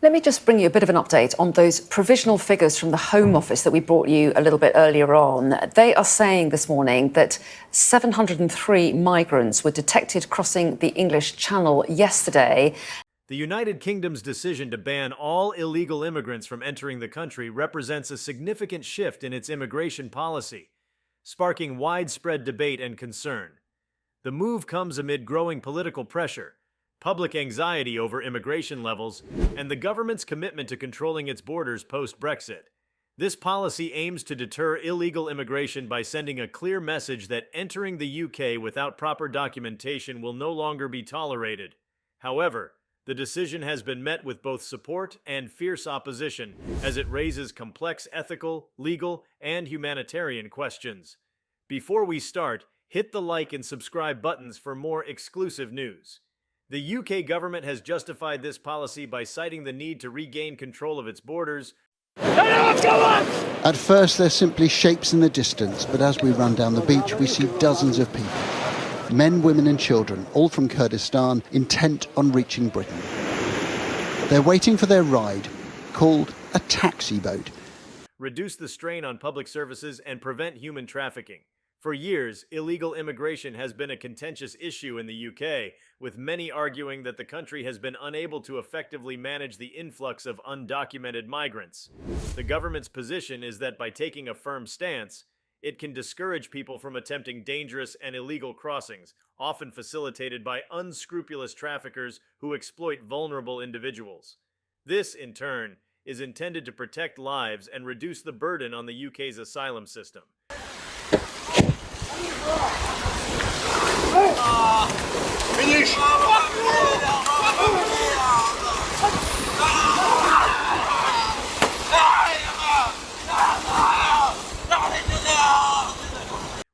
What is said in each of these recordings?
Let me just bring you a bit of an update on those provisional figures from the Home Office that we brought you a little bit earlier on. They are saying this morning that 703 migrants were detected crossing the English Channel yesterday. The United Kingdom's decision to ban all illegal immigrants from entering the country represents a significant shift in its immigration policy, sparking widespread debate and concern. The move comes amid growing political pressure, public anxiety over immigration levels, and the government's commitment to controlling its borders post-Brexit. This policy aims to deter illegal immigration by sending a clear message that entering the UK without proper documentation will no longer be tolerated. However, the decision has been met with both support and fierce opposition, as it raises complex ethical, legal, and humanitarian questions. Before we start, hit the like and subscribe buttons for more exclusive news. The UK government has justified this policy by citing the need to regain control of its borders. At first, they're simply shapes in the distance, but as we run down the beach, we see dozens of people. Men, women and children, all from Kurdistan, intent on reaching Britain. They're waiting for their ride, called a taxi boat. Reduce the strain on public services and prevent human trafficking. For years, illegal immigration has been a contentious issue in the UK, with many arguing that the country has been unable to effectively manage the influx of undocumented migrants. The government's position is that by taking a firm stance, it can discourage people from attempting dangerous and illegal crossings, often facilitated by unscrupulous traffickers who exploit vulnerable individuals. This, in turn, is intended to protect lives and reduce the burden on the UK's asylum system.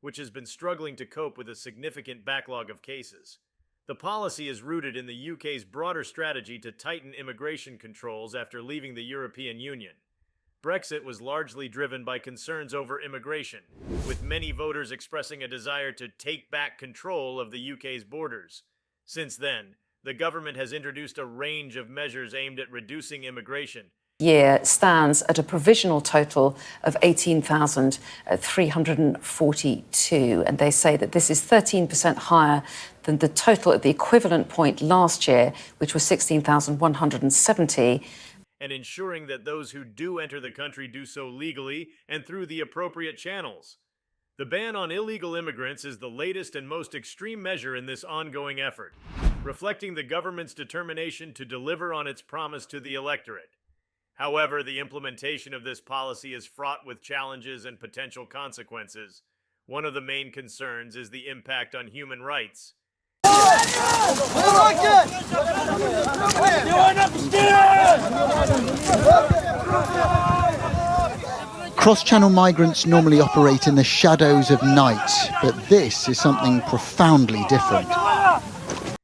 Which has been struggling to cope with a significant backlog of cases. The policy is rooted in the UK's broader strategy to tighten immigration controls after leaving the European Union. Brexit was largely driven by concerns over immigration, with many voters expressing a desire to take back control of the UK's borders. Since then, the government has introduced a range of measures aimed at reducing immigration. Year stands at a provisional total of 18,342, and they say that this is 13% higher than the total at the equivalent point last year, which was 16,170. And ensuring that those who do enter the country do so legally and through the appropriate channels. The ban on illegal immigrants is the latest and most extreme measure in this ongoing effort, reflecting the government's determination to deliver on its promise to the electorate. However, the implementation of this policy is fraught with challenges and potential consequences. One of the main concerns is the impact on human rights. Cross-channel migrants normally operate in the shadows of night, but this is something profoundly different.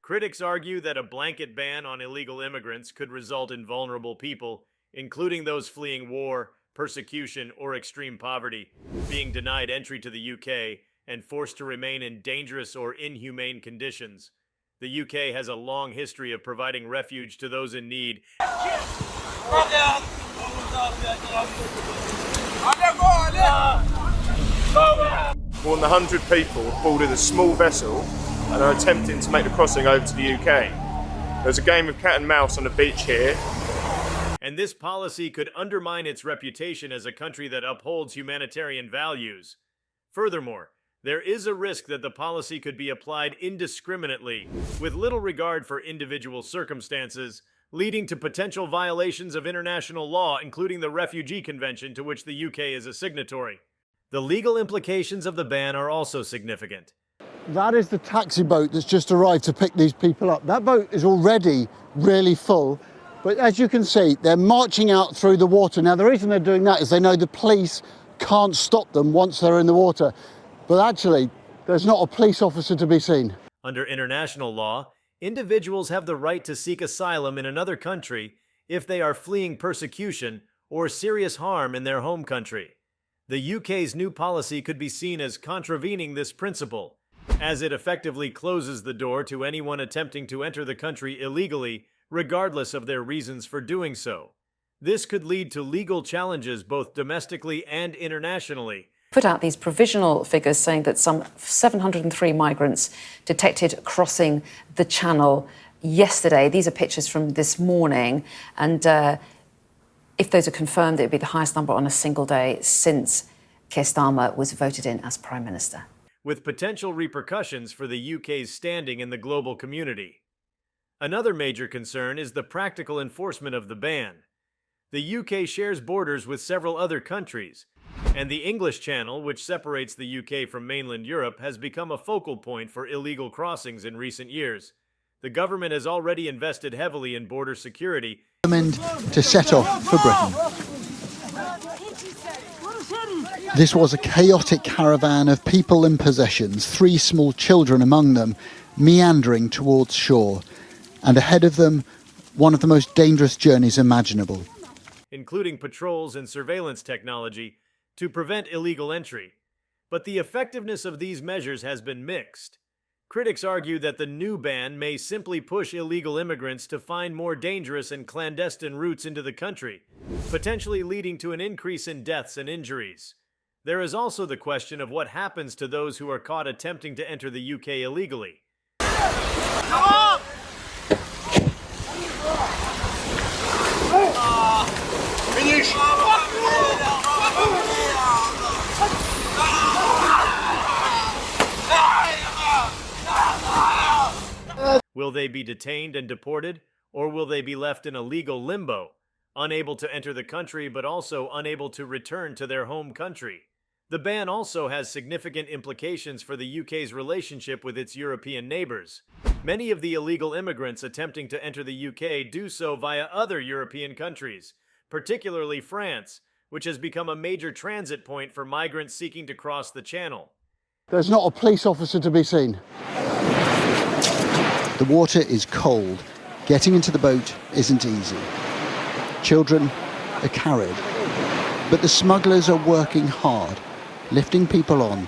Critics argue that a blanket ban on illegal immigrants could result in vulnerable people, including those fleeing war, persecution, or extreme poverty, being denied entry to the UK and forced to remain in dangerous or inhumane conditions. The UK has a long history of providing refuge to those in need. More than 100 people have boarded a small vessel and are attempting to make the crossing over to the UK. There's a game of cat and mouse on the beach here. And this policy could undermine its reputation as a country that upholds humanitarian values. Furthermore, there is a risk that the policy could be applied indiscriminately, with little regard for individual circumstances, leading to potential violations of international law, including the Refugee Convention to which the UK is a signatory. The legal implications of the ban are also significant. That is the taxi boat that's just arrived to pick these people up. That boat is already really full. But as you can see, they're marching out through the water. Now, the reason they're doing that is they know the police can't stop them once they're in the water. But actually, there's not a police officer to be seen. Under international law, individuals have the right to seek asylum in another country if they are fleeing persecution or serious harm in their home country. The UK's new policy could be seen as contravening this principle, as it effectively closes the door to anyone attempting to enter the country illegally, regardless of their reasons for doing so. This could lead to legal challenges both domestically and internationally. Put out these provisional figures saying that some 703 migrants detected crossing the Channel yesterday. These are pictures from this morning, and if those are confirmed, it would be the highest number on a single day since Keir Starmer was voted in as Prime Minister. With potential repercussions for the UK's standing in the global community. Another major concern is the practical enforcement of the ban. The UK shares borders with several other countries, and the English Channel, which separates the UK from mainland Europe, has become a focal point for illegal crossings in recent years. The government has already invested heavily in border security. To set off for Britain. This was a chaotic caravan of people and possessions, 3 small children among them, meandering towards shore. And ahead of them, one of the most dangerous journeys imaginable. Including patrols and surveillance technology to prevent illegal entry. But the effectiveness of these measures has been mixed. Critics argue that the new ban may simply push illegal immigrants to find more dangerous and clandestine routes into the country, potentially leading to an increase in deaths and injuries. There is also the question of what happens to those who are caught attempting to enter the UK illegally. Will they be detained and deported, or will they be left in a legal limbo, unable to enter the country but also unable to return to their home country? The ban also has significant implications for the UK's relationship with its European neighbours. Many of the illegal immigrants attempting to enter the UK do so via other European countries, particularly France, which has become a major transit point for migrants seeking to cross the Channel. There's not a police officer to be seen. The water is cold. Getting into the boat isn't easy. Children are carried. But the smugglers are working hard, lifting people on.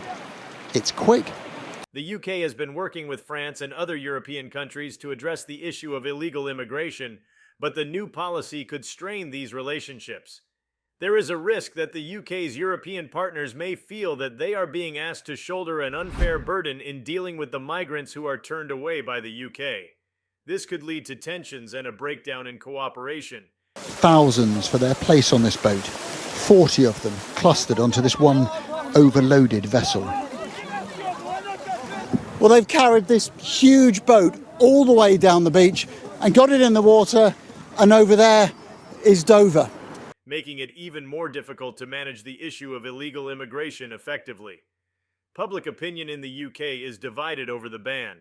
It's quick. The UK has been working with France and other European countries to address the issue of illegal immigration, but the new policy could strain these relationships. There is a risk that the UK's European partners may feel that they are being asked to shoulder an unfair burden in dealing with the migrants who are turned away by the UK. This could lead to tensions and a breakdown in cooperation. Thousands for their place on this boat. 40 of them clustered onto this one overloaded vessel. Well, they've carried this huge boat all the way down the beach and got it in the water, and over there is Dover. Making it even more difficult to manage the issue of illegal immigration effectively. Public opinion in the UK is divided over the ban.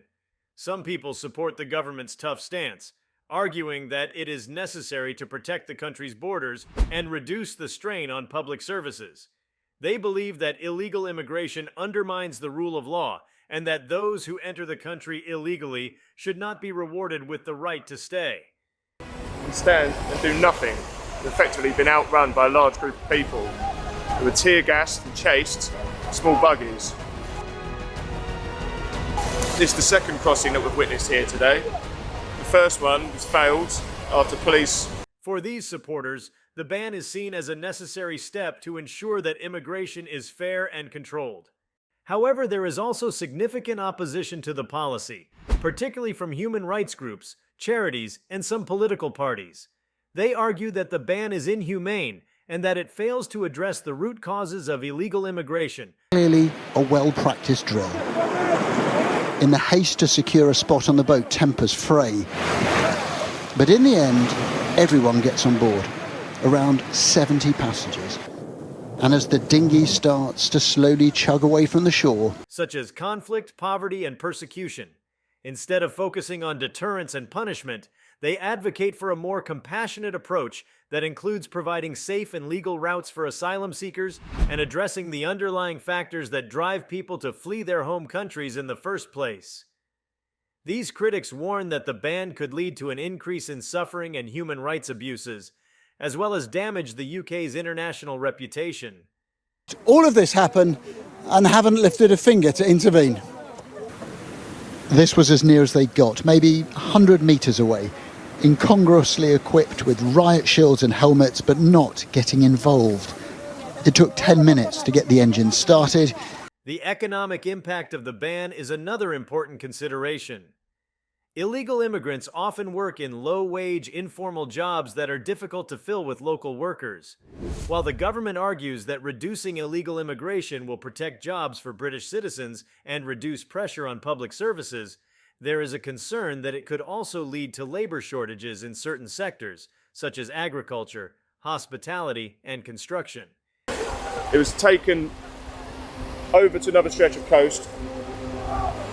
Some people support the government's tough stance, arguing that it is necessary to protect the country's borders and reduce the strain on public services. They believe that illegal immigration undermines the rule of law and that those who enter the country illegally should not be rewarded with the right to stay. And stand and do nothing. They've effectively been outrun by a large group of people who were tear-gassed and chased in small buggies. This is the second crossing that we've witnessed here today. The first one was failed after police. For these supporters, the ban is seen as a necessary step to ensure that immigration is fair and controlled. However, there is also significant opposition to the policy, particularly from human rights groups, charities, and some political parties. They argue that the ban is inhumane and that it fails to address the root causes of illegal immigration. Clearly a well-practiced drill. In the haste to secure a spot on the boat, tempers fray. But in the end, everyone gets on board, around 70 passengers. And as the dinghy starts to slowly chug away from the shore, such as conflict, poverty, and persecution, instead of focusing on deterrence and punishment, they advocate for a more compassionate approach that includes providing safe and legal routes for asylum seekers and addressing the underlying factors that drive people to flee their home countries in the first place. These critics warn that the ban could lead to an increase in suffering and human rights abuses, as well as damage the UK's international reputation. all of this happened and haven't lifted a finger to intervene. This was as near as they got, maybe 100 metres away. incongruously equipped with riot shields and helmets, but not getting involved. It took 10 minutes to get the engine started. The economic impact of the ban is another important consideration. Illegal immigrants often work in low-wage, informal jobs that are difficult to fill with local workers. While the government argues that reducing illegal immigration will protect jobs for British citizens and reduce pressure on public services, there is a concern that it could also lead to labor shortages in certain sectors, such as agriculture, hospitality, and construction. It was taken over to another stretch of coast,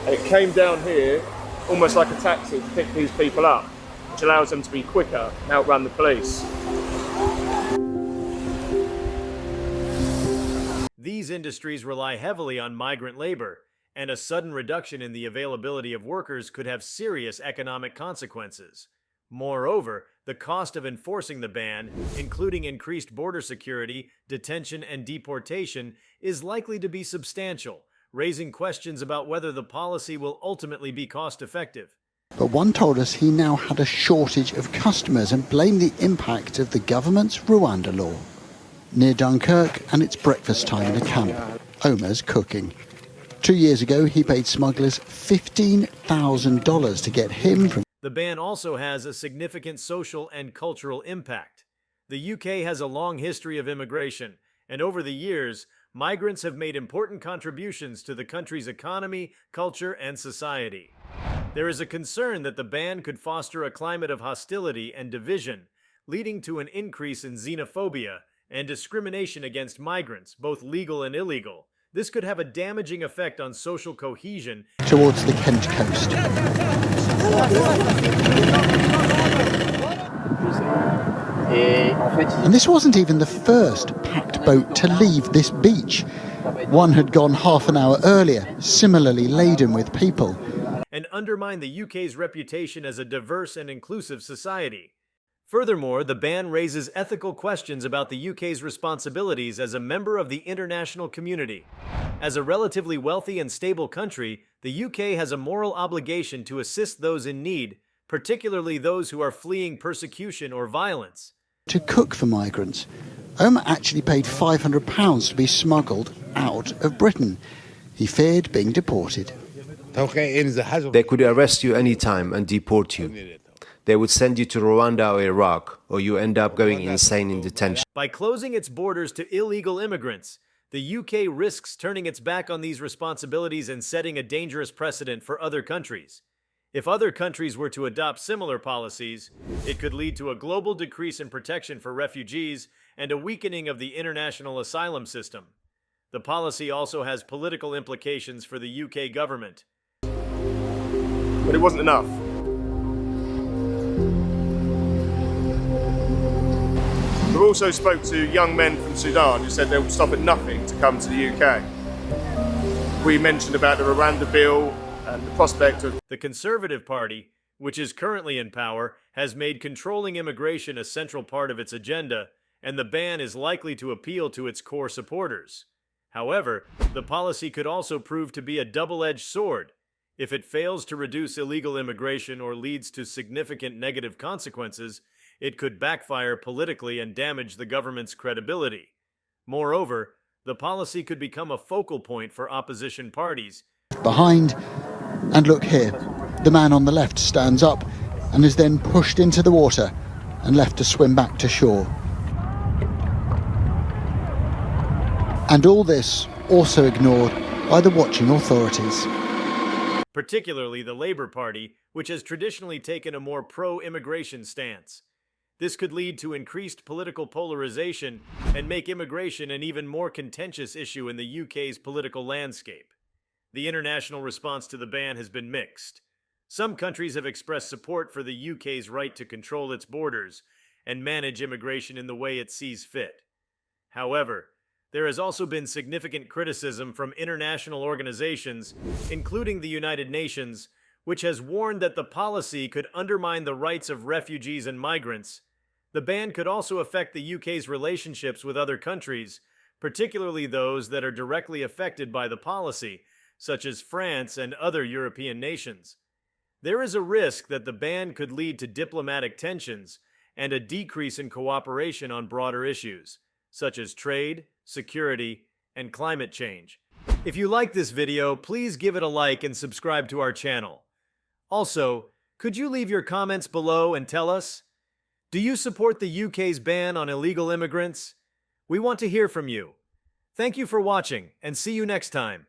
and it came down here almost like a taxi to pick these people up, which allows them to be quicker and outrun the police. These industries rely heavily on migrant labor, and a sudden reduction in the availability of workers could have serious economic consequences. Moreover, the cost of enforcing the ban, including increased border security, detention, and deportation, is likely to be substantial, raising questions about whether the policy will ultimately be cost-effective. But one told us he now had a shortage of customers and blamed the impact of the government's Rwanda law. Near Dunkirk, and it's breakfast time in a camp. Omar's cooking. 2 years ago, he paid smugglers $15,000 to get him from... The ban also has a significant social and cultural impact. The UK has a long history of immigration, and over the years, migrants have made important contributions to the country's economy, culture, and society. There is a concern that the ban could foster a climate of hostility and division, leading to an increase in xenophobia and discrimination against migrants, both legal and illegal. This could have a damaging effect on social cohesion towards the Kent coast. And this wasn't even the first packed boat to leave this beach. One had gone half an hour earlier, similarly laden with people. And undermine the UK's reputation as a diverse and inclusive society. Furthermore, the ban raises ethical questions about the UK's responsibilities as a member of the international community. As a relatively wealthy and stable country, the UK has a moral obligation to assist those in need, particularly those who are fleeing persecution or violence. To cook for migrants. Omar actually paid £500 to be smuggled out of Britain. He feared being deported. They could arrest you anytime and deport you. They would send you to Rwanda or Iraq, or you end up going insane in detention. By closing its borders to illegal immigrants, the UK risks turning its back on these responsibilities and setting a dangerous precedent for other countries. If other countries were to adopt similar policies, it could lead to a global decrease in protection for refugees and a weakening of the international asylum system. The policy also has political implications for the UK government. But it wasn't enough. We also spoke to young men from Sudan who said they would stop at nothing to come to the UK. We mentioned about the Rwanda bill and the prospect of... The Conservative Party, which is currently in power, has made controlling immigration a central part of its agenda, and the ban is likely to appeal to its core supporters. However, the policy could also prove to be a double-edged sword. If it fails to reduce illegal immigration or leads to significant negative consequences, it could backfire politically and damage the government's credibility. Moreover, the policy could become a focal point for opposition parties. Behind, and look here, the man on the left stands up and is then pushed into the water and left to swim back to shore. And all this also ignored by the watching authorities. Particularly the Labour Party, which has traditionally taken a more pro-immigration stance. This could lead to increased political polarization and make immigration an even more contentious issue in the UK's political landscape. The international response to the ban has been mixed. Some countries have expressed support for the UK's right to control its borders and manage immigration in the way it sees fit. However, there has also been significant criticism from international organizations, including the United Nations, which has warned that the policy could undermine the rights of refugees and migrants. The ban could also affect the UK's relationships with other countries, particularly those that are directly affected by the policy, such as France and other European nations. there is a risk that the ban could lead to diplomatic tensions and a decrease in cooperation on broader issues, such as trade, security, and climate change. If you like this video, please give it a like and subscribe to our channel. Also, could you leave your comments below and tell us, do you support the UK's ban on illegal immigrants? We want to hear from you. Thank you for watching, and see you next time.